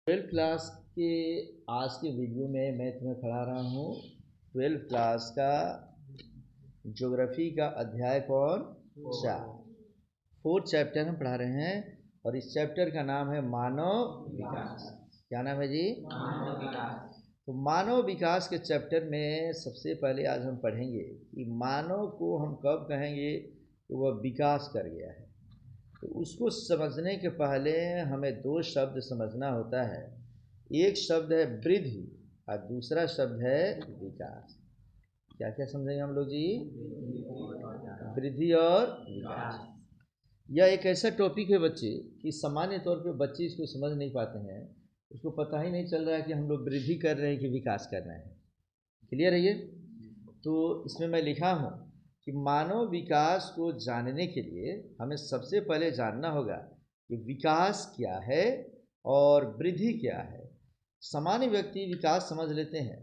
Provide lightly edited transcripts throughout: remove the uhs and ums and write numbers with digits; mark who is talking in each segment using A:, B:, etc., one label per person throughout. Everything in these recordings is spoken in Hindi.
A: 12th क्लास के आज के वीडियो में मैं तुम्हें पढ़ा रहा हूँ 12th क्लास का ज्योग्राफी का अध्याय कौन सा 4th चैप्टर हम पढ़ा रहे हैं और इस चैप्टर का नाम है मानव विकास। क्या नाम है जी?
B: मानव विकास।
A: तो मानव विकास के चैप्टर में सबसे पहले आज हम पढ़ेंगे कि मानव को हम कब कहेंगे कि वह विकास कर गया है। तो उसको समझने के पहले हमें दो शब्द समझना होता है। एक शब्द है वृद्धि और दूसरा शब्द है विकास। क्या क्या समझेंगे हम लोग जी? वृद्धि और विकास। यह एक ऐसा टॉपिक है बच्चे कि सामान्य तौर पे बच्चे इसको समझ नहीं पाते हैं। उसको पता ही नहीं चल रहा है कि हम लोग वृद्धि कर रहे हैं कि विकास कर रहे हैं। क्लियर है ये? तो इसमें मैं लिखा हूँ कि मानव विकास को जानने के लिए हमें सबसे पहले जानना होगा कि विकास क्या है और वृद्धि क्या है। सामान्य व्यक्ति विकास समझ लेते हैं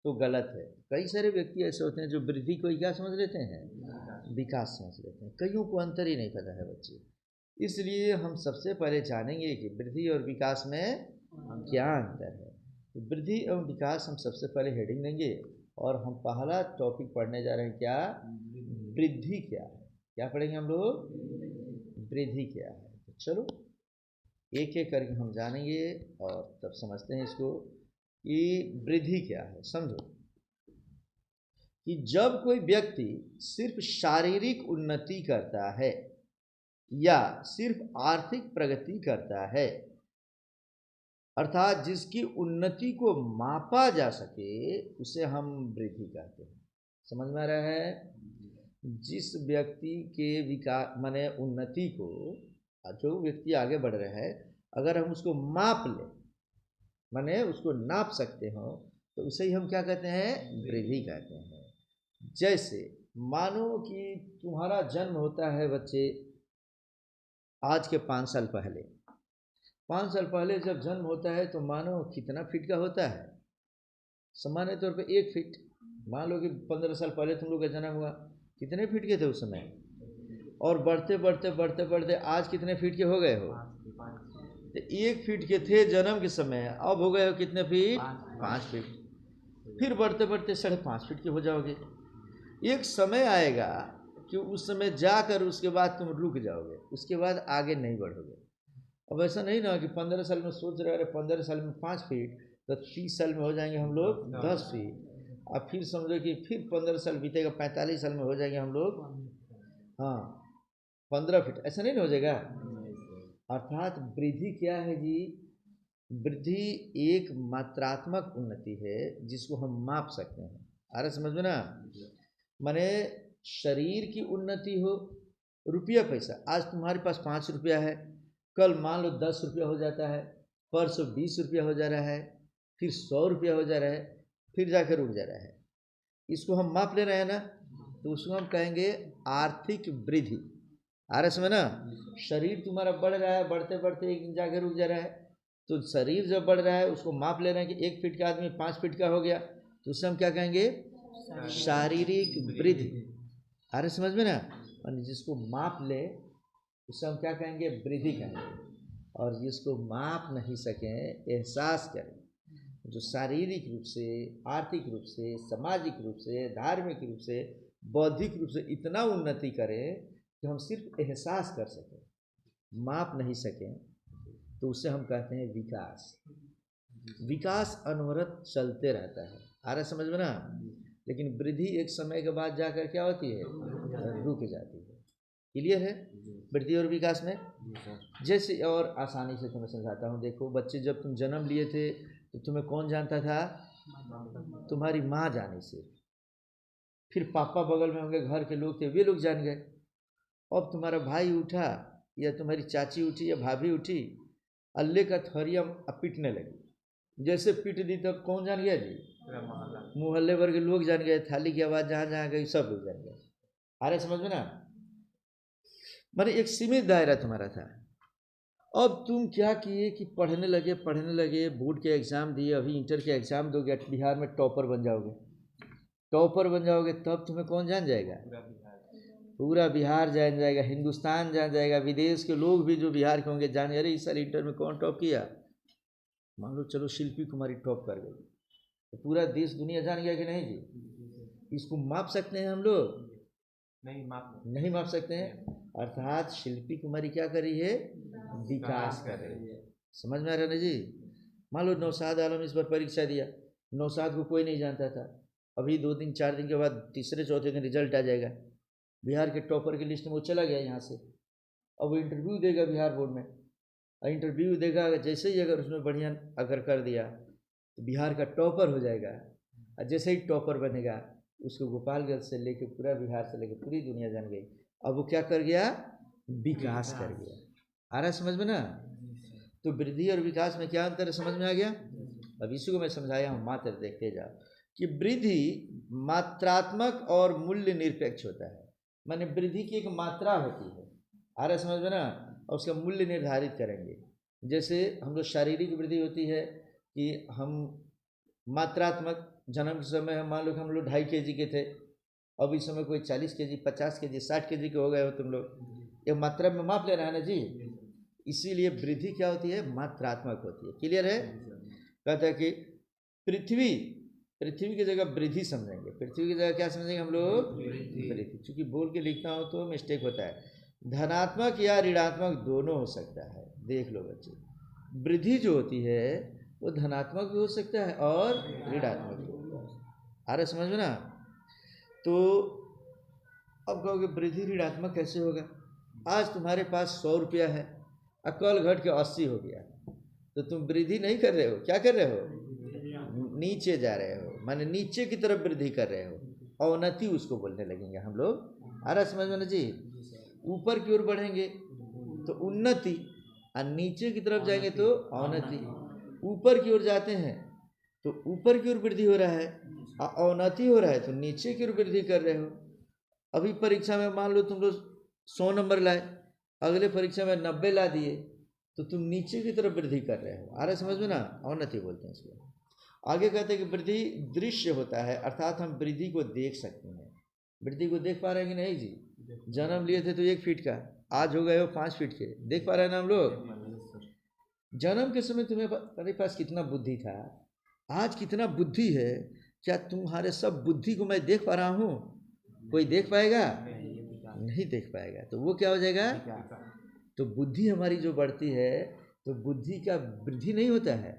A: तो गलत है। कई सारे व्यक्ति ऐसे होते हैं जो वृद्धि को क्या समझ लेते हैं? विकास समझ लेते हैं। कईयों को अंतर ही नहीं पता है बच्चे। इसलिए हम सबसे पहले जानेंगे कि वृद्धि और विकास में क्या अंतर है। तो वृद्धि एवं विकास हम सबसे पहले हेडिंग देंगे और हम पहला टॉपिक पढ़ने जा रहे हैं। क्या? वृद्धि क्या है। क्या पढ़ेंगे हम लोग? वृद्धि क्या है। तो चलो एक एक करके हम जानेंगे और तब समझते हैं इसको कि वृद्धि क्या है। समझो कि जब कोई व्यक्ति सिर्फ शारीरिक उन्नति करता है या सिर्फ आर्थिक प्रगति करता है, अर्थात जिसकी उन्नति को मापा जा सके, उसे हम वृद्धि कहते हैं। समझ में आ रहा है? जिस व्यक्ति के विकास माने उन्नति को, जो व्यक्ति आगे बढ़ रहा है, अगर हम उसको माप लें माने उसको नाप सकते हो तो उसे ही हम क्या कहते हैं? वृद्धि कहते हैं। जैसे मानो कि तुम्हारा जन्म होता है बच्चे आज के 5 साल पहले। 5 साल पहले जब जन्म होता है तो मानो कितना फीट का होता है? सामान्य तौर पे 1 फीट। मान लो कि 15 साल पहले तुम लोग का जन्म हुआ, कितने फीट के थे उस समय? और बढ़ते बढ़ते बढ़ते बढ़ते आज कितने फीट के हो गए हो? तो 1 फीट के थे जन्म के समय, अब हो गए हो कितने फीट? 5 फीट। फिर बढ़ते बढ़ते 5.5 फीट के हो जाओगे। एक समय आएगा कि उस समय जाकर उसके बाद तुम रुक जाओगे, उसके बाद आगे नहीं बढ़ोगे। अब ऐसा नहीं ना कि 15 साल में सोच रहे 15 साल में 5 फीट, तो 30 साल में हो जाएंगे हम लोग 10 फीट। अब फिर समझो कि फिर 15 साल बीतेगा, 45 साल में हो जाएंगे हम लोग 15 फीट। ऐसा नहीं ना हो जाएगा? अर्थात वृद्धि क्या है जी? वृद्धि एक मात्रात्मक उन्नति है जिसको हम माप सकते हैं। आ रहा समझ में ना? माने शरीर की उन्नति हो, रुपया पैसा, आज तुम्हारे पास 5 रुपया है, कल मान लो 10 रुपया हो जाता है, परसों 20 रुपया हो जा रहा है, फिर 100 रुपया हो जा रहा है, फिर जाकर रुक जा रहा है। इसको हम माप ले रहे हैं ना, तो उसको हम कहेंगे आर्थिक वृद्धि। आ रहा समझ ना? शरीर तुम्हारा बढ़ रहा है, बढ़ते बढ़ते एक दिन जाकर रुक जा रहा है। तो शरीर जब बढ़ रहा है उसको माप ले रहे हैं कि 1 फीट का आदमी 5 फीट का हो गया, तो उससे हम क्या कहेंगे? शारीरिक वृद्धि। आ रहे समझ में ना? और जिसको माप ले उससे हम क्या कहेंगे? वृद्धि कहेंगे। और जिसको माप नहीं सकें, एहसास करें, जो शारीरिक रूप से, आर्थिक रूप से, सामाजिक रूप से, धार्मिक रूप से, बौद्धिक रूप से इतना उन्नति करें कि हम सिर्फ एहसास कर सकें, माप नहीं सकें, तो उससे हम कहते हैं विकास। विकास अनवरत चलते रहता है। आ रहा समझ में ना? लेकिन वृद्धि एक समय के बाद जाकर क्या होती है? रुक जाती है। क्लियर है वृद्धि और विकास में? जैसे और आसानी से तुम्हें समझाता हूँ। देखो बच्चे, जब तुम जन्म लिए थे तो तुम्हें कौन जानता था? तुम्हारी माँ जानी से। फिर पापा बगल में होंगे, घर के लोग थे, वे लोग जान गए। अब तुम्हारा भाई उठा या तुम्हारी चाची उठी या भाभी उठी, अल्ले का थरिया पीटने लगी। जैसे पीट दी तब कौन जान गया जी? मोहल्ले भर के लोग जान गए। थाली की आवाज़ जहाँ जहाँ गई सब लोग जान गए। आ रहे समझ में ना? मैंने एक सीमित दायरा तुम्हारा था। अब तुम क्या किए कि पढ़ने लगे, बोर्ड के एग्ज़ाम दिए, अभी इंटर के एग्ज़ाम दोगे, बिहार में टॉपर बन जाओगे, तब तुम्हें कौन जान जाएगा? पूरा बिहार जान जाएगा, हिंदुस्तान जान जाएगा, विदेश के लोग भी जो बिहार के होंगे जान, अरे इस साल इंटर में कौन टॉप किया? मान लो चलो शिल्पी कुमारी टॉप कर गई, तो पूरा देश दुनिया जान गया कि नहीं जी? इसको माप सकते हैं हम लोग? नहीं माप सकते हैं। अर्थात शिल्पी कुमारी क्या कर रही है? विकास कर रही है। समझ में आ रहा है ना जी? मान लो नौशाद आलम इस बार परीक्षा दिया, नौशाद को कोई नहीं जानता था, अभी 2 दिन 4 दिन के बाद तीसरे चौथे दिन रिजल्ट आ जाएगा, बिहार के टॉपर की लिस्ट में वो चला गया यहाँ से। अब वो इंटरव्यू देगा बिहार बोर्ड में, और इंटरव्यू देगा, जैसे ही अगर उसमें बढ़िया अगर कर दिया तो बिहार का टॉपर हो जाएगा। और जैसे ही टॉपर बनेगा उसको गोपालगंज से लेके पूरा बिहार से लेके पूरी दुनिया जान गई। अब वो क्या कर गया? विकास कर गया। आ रहा समझ में ना? तो वृद्धि और विकास में क्या अंतर है, समझ में आ गया? अब इसी को मैं समझाया हूँ, मात्र देखते जाओ कि वृद्धि मात्रात्मक और मूल्य निरपेक्ष होता है। माने वृद्धि की एक मात्रा होती है, आ रहा समझ में ना, और उसका मूल्य निर्धारित करेंगे। जैसे हम लोग शारीरिक वृद्धि होती है कि हम मात्रात्मक जन्म के समय हम मान लो कि हम लोग 2.5 kg के थे, अब इस समय कोई 40 kg 50 kg 60 kg के हो गए हो तुम लोग, ये मात्रा में माप लेना है ना जी। इसीलिए वृद्धि क्या होती है? मात्रात्मक होती है। क्लियर है? कहता है कि पृथ्वी की जगह वृद्धि समझेंगे, पृथ्वी की जगह क्या समझेंगे हम लोग? वृद्धि। चूंकि बोल के लिखता हूँ तो मिस्टेक होता है, धनात्मक या ऋणात्मक दोनों हो सकता है। देख लो बच्चे, वृद्धि जो होती है वो धनात्मक भी हो सकता है और ऋणात्मक भी होता है। आ रहा समझ में ना? तो अब कहोगे वृद्धि ऋणात्मक कैसे होगा? आज तुम्हारे पास 100 रुपया है और कल घट के 80 हो गया, तो तुम वृद्धि नहीं कर रहे हो, क्या कर रहे हो? नीचे जा रहे हो, माने नीचे की तरफ वृद्धि कर रहे हो, अवनति उसको बोलने लगेंगे हम लोग। आ रहा समझ में ना जी? ऊपर की ओर बढ़ेंगे तो उन्नति, और नीचे की तरफ जाएंगे तो अवनति। ऊपर की ओर जाते हैं तो ऊपर की ओर वृद्धि हो रहा है, और अवनति हो रहा है तो नीचे की ओर वृद्धि कर रहे हो। अभी परीक्षा में मान लो तुम लोग 100 नंबर लाए, अगले परीक्षा में 90 ला दिए, तो तुम नीचे की तरफ वृद्धि कर रहे हो। आ रहा समझ में ना? अवनति बोलते हैं इसको। आगे कहते हैं कि वृद्धि दृश्य होता है, अर्थात हम वृद्धि को देख सकते हैं। वृद्धि को देख पा रहे हैं कि नहीं जी? जन्म लिए थे तो 1 फीट का, आज हो गए हो 5 फीट के, देख पा रहे हैं ना हम लोग? जन्म के समय तुम्हारे पास कितना बुद्धि था, आज कितना बुद्धि है? क्या तुम्हारे सब बुद्धि को मैं देख पा रहा हूँ? कोई देख पाएगा? नहीं देख पाएगा। तो वो क्या हो जाएगा? तो बुद्धि हमारी जो बढ़ती है, तो बुद्धि का वृद्धि नहीं होता है,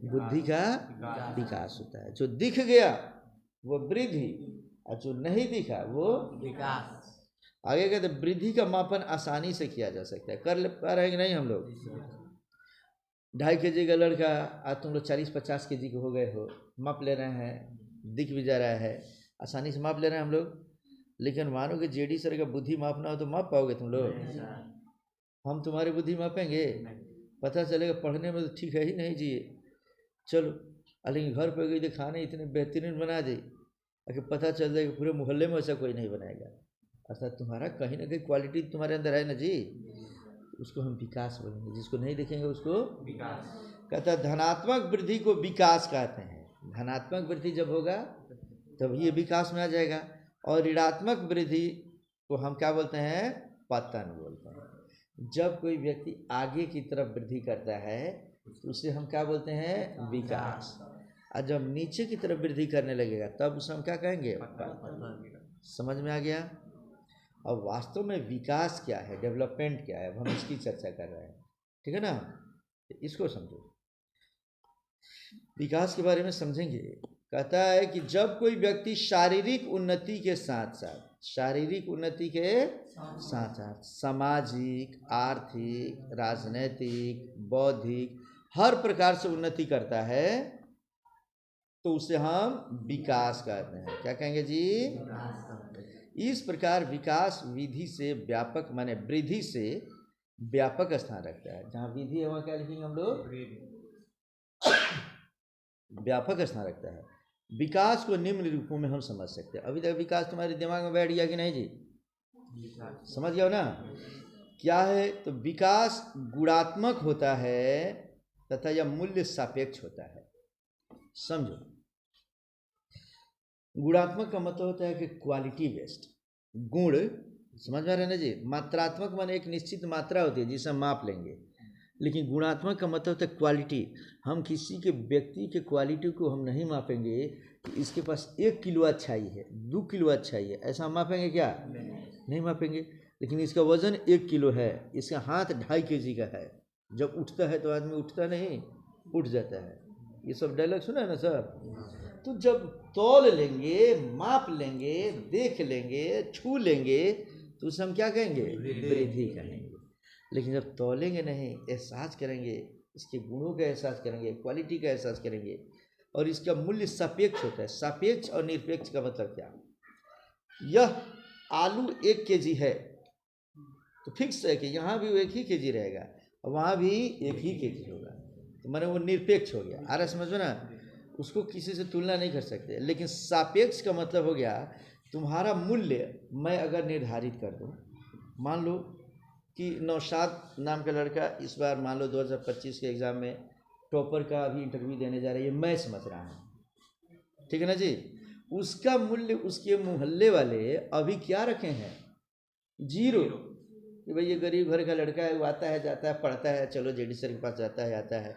A: बुद्धि का विकास होता है। जो दिख गया वो वृद्धि, और जो नहीं दिखा वो विकास। आगे कहते वृद्धि का मापन आसानी से किया जा सकता है। कर पा रहे हैं कि नहीं हम लोग? 2.5 kg का लड़का आज तुम लोग 40-50 kg के हो गए हो, माप ले रहे हैं, दिख भी जा रहा है, आसानी से माप ले रहे हैं हम लोग। लेकिन मानो कि जेडी सर का बुद्धि मापना हो तो माप पाओगे तुम लोग? हम तुम्हारी बुद्धि मापेंगे? पता चलेगा पढ़ने में तो ठीक है ही नहीं जी, चलो, लेकिन घर पर गई तो खाने इतने बेहतरीन बना दे, अगर पता चल जाएगा पूरे मोहल्ले में ऐसा कोई नहीं बनाएगा। अर्थात तुम्हारा कहीं ना कहीं क्वालिटी तुम्हारे अंदर है ना जी, उसको हम विकास बोलेंगे। जिसको नहीं देखेंगे उसको विकास। कहता है धनात्मक वृद्धि को विकास कहते हैं। धनात्मक वृद्धि जब होगा तब ये विकास में आ जाएगा, और ऋणात्मक वृद्धि को हम क्या बोलते हैं? पतन बोलते हैं। जब कोई व्यक्ति आगे की तरफ वृद्धि करता है तो उसे हम क्या बोलते हैं? विकास। और जब नीचे की तरफ वृद्धि करने लगेगा तब उसे हम क्या कहेंगे? पतन। समझ में आ गया? अब वास्तव में विकास क्या है, डेवलपमेंट क्या है, अब हम इसकी चर्चा कर रहे हैं, ठीक है ना? इसको समझो, विकास के बारे में समझेंगे। कहता है कि जब कोई व्यक्ति शारीरिक उन्नति के साथ साथ सामाजिक, आर्थिक, राजनैतिक, बौद्धिक हर प्रकार से उन्नति करता है तो उसे हम विकास कहते हैं। क्या कहेंगे जी? इस प्रकार विकास विधि से व्यापक, माने वृद्धि से व्यापक स्थान रखता है। जहाँ विधि है वहाँ क्या लिखेंगे हम लोग? व्यापक स्थान रखता है। विकास को निम्न रूपों में हम समझ सकते हैं। अभी तक विकास तुम्हारे दिमाग में बैठ गया कि नहीं जी? समझ गया ना? क्या है? तो विकास गुणात्मक होता है तथा यह मूल्य सापेक्ष होता है। समझो, गुणात्मक का मतलब होता है कि क्वालिटी बेस्ड, गुण, समझ में आ रहा है ना जी? मात्रात्मक माने एक निश्चित मात्रा होती है जिसे हम माप लेंगे, लेकिन गुणात्मक का मतलब होता है क्वालिटी। हम किसी के व्यक्ति के क्वालिटी को हम नहीं मापेंगे कि इसके पास 1 किलो अच्छाई है, 2 किलो अच्छाई है, ऐसा हम मापेंगे क्या? नहीं मापेंगे। लेकिन इसका वजन 1 किलो है, इसका हाथ 2.5 kg का है, जब उठता है तो आदमी उठता नहीं, उठ जाता है। ये सब डायलॉग सुना है ना सर? तो जब तौल लेंगे, माप लेंगे, देख लेंगे, छू लेंगे, तो उसे हम क्या कहेंगे? वृद्धि कहेंगे। लेकिन जब तौलेंगे नहीं, एहसास करेंगे, इसके गुणों का एहसास करेंगे, क्वालिटी का एहसास करेंगे, और इसका मूल्य सापेक्ष होता है। सापेक्ष और निरपेक्ष का मतलब क्या? यह आलू 1 kg है तो फिक्स है कि यहाँ भी वो 1 ही kg रहेगा और वहाँ भी 1 ही kg होगा, तो मैंने वो निरपेक्ष हो गया। आ रहा समझ में ना? उसको किसी से तुलना नहीं कर सकते। लेकिन सापेक्ष का मतलब हो गया तुम्हारा मूल्य मैं अगर निर्धारित कर दूँ, मान लो कि नौशाद नाम का लड़का इस बार मान लो 2025 के एग्ज़ाम में टॉपर का अभी इंटरव्यू देने जा रही है, मैं समझ रहा हूँ, ठीक है ना जी? उसका मूल्य उसके मोहल्ले वाले अभी क्या रखे हैं? 0। कि भाई ये गरीब घर का लड़का है, वो आता है जाता है, पढ़ता है, चलो जेडी सर के पास जाता है आता है,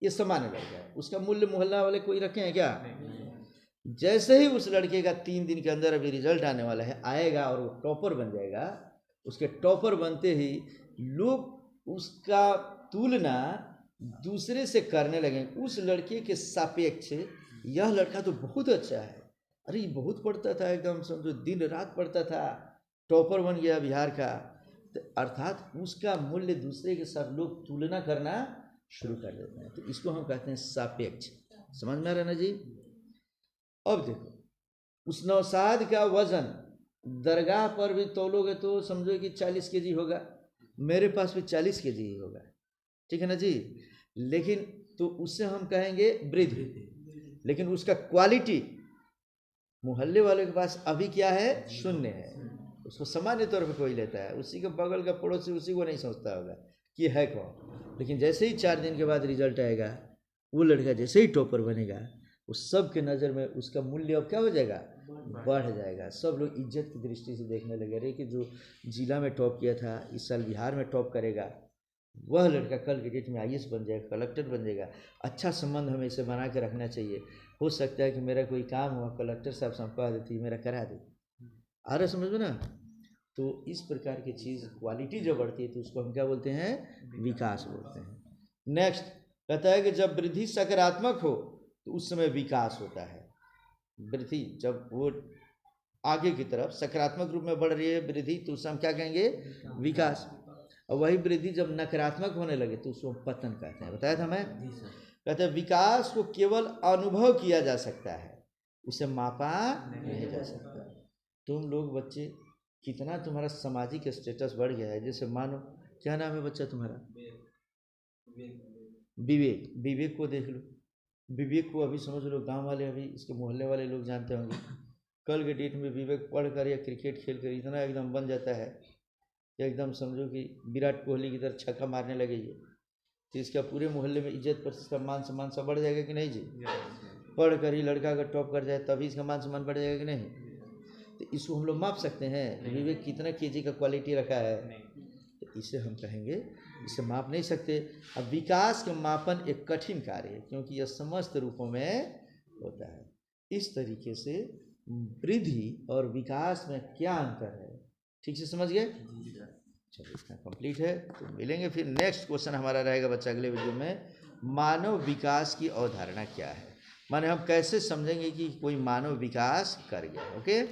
A: ये सामान्य लड़का है। उसका मूल्य मोहल्ला वाले कोई रखे हैं क्या? जैसे ही उस लड़के का 3 दिन के अंदर अभी रिजल्ट आने वाला है, आएगा और वो टॉपर बन जाएगा, उसके टॉपर बनते ही लोग उसका तुलना दूसरे से करने लगे उस लड़के के सापेक्ष। यह लड़का तो बहुत अच्छा है, अरे ये बहुत पढ़ता था, एकदम समझो दिन रात पढ़ता था, टॉपर बन गया बिहार का। तो अर्थात उसका मूल्य दूसरे के साथ लोग तुलना करना शुरू कर देते हैं, तो इसको हम कहते हैं सापेक्ष। समझ में आ रहा है ना जी? अब देखो, उस नौशाद का वजन दरगाह पर भी तौलोगे तो समझो कि 40 kg होगा, मेरे पास भी 40 kg ही होगा, ठीक है ना जी? लेकिन तो उससे हम कहेंगे वृद्धि। लेकिन उसका क्वालिटी मोहल्ले वाले के पास अभी क्या है? 0 है। उसको सामान्य तौर पे कोई लेता है, उसी के बगल का पड़ोसी उसी को नहीं सोचता होगा कि है कौन। लेकिन जैसे ही 4 दिन के बाद रिजल्ट आएगा, वो लड़का जैसे ही टॉपर बनेगा, उस सब के नज़र में उसका मूल्य अब क्या हो जाएगा? बढ़ जाएगा। सब लोग इज्जत की दृष्टि से देखने लगे, रहे कि जो जिला में टॉप किया था इस साल बिहार में टॉप करेगा, वह लड़का कल के डेट में IAS बन जाएगा, कलेक्टर बन जाएगा। अच्छा संबंध हमें इसे बना के रखना चाहिए। हो सकता है कि मेरा कोई काम हुआ, कलेक्टर साहब से हम कह देती मेरा करा दे। आ रहा समझ में ना? तो इस प्रकार की चीज़ क्वालिटी जो बढ़ती है तो उसको हम क्या बोलते हैं? विकास बोलते हैं। नेक्स्ट कहता है कि जब वृद्धि सकारात्मक हो तो उस समय विकास होता है। वृद्धि जब वो आगे की तरफ सकारात्मक रूप में बढ़ रही है वृद्धि, तो उससे हम क्या कहेंगे? विकास। और वही वृद्धि जब नकारात्मक होने लगे तो उसको पतन कहते हैं। बताया था मैं? कहते हैं विकास को केवल अनुभव किया जा सकता है, उसे मापा नहीं जा सकता। तुम लोग बच्चे कितना तुम्हारा सामाजिक स्टेटस बढ़ गया है। जैसे मानो, क्या नाम है बच्चा तुम्हारा? विवेक। विवेक को देख लो, विवेक को अभी समझ लो गांव वाले, अभी इसके मोहल्ले वाले लोग जानते होंगे। कल के डेट में विवेक पढ़ कर या क्रिकेट खेल कर इतना एकदम बन जाता है, एकदम समझो कि विराट कोहली की तरह छक्का मारने लगेगी, तो इसका पूरे मोहल्ले में इज्जत प्रतिष्ठा मान सम्मान सब बढ़ जाएगा कि नहीं जी? पढ़ कर ही लड़का अगर टॉप कर जाए तभी इसका मान सम्मान बढ़ जाएगा कि नहीं? तो इसको हम लोग माप सकते हैं विवेक कितना केजी का क्वालिटी रखा है? तो इसे हम कहेंगे, इसे माप नहीं सकते। अब विकास का मापन एक कठिन कार्य है, क्योंकि यह समस्त रूपों में होता है। इस तरीके से वृद्धि और विकास में क्या अंतर है, ठीक से समझ गए? चलो इतना कंप्लीट है, तो मिलेंगे फिर। नेक्स्ट क्वेश्चन हमारा रहेगा बच्चा अगले वीडियो में, मानव विकास की अवधारणा क्या है, माने हम कैसे समझेंगे कि कोई मानव विकास कर गया। ओके।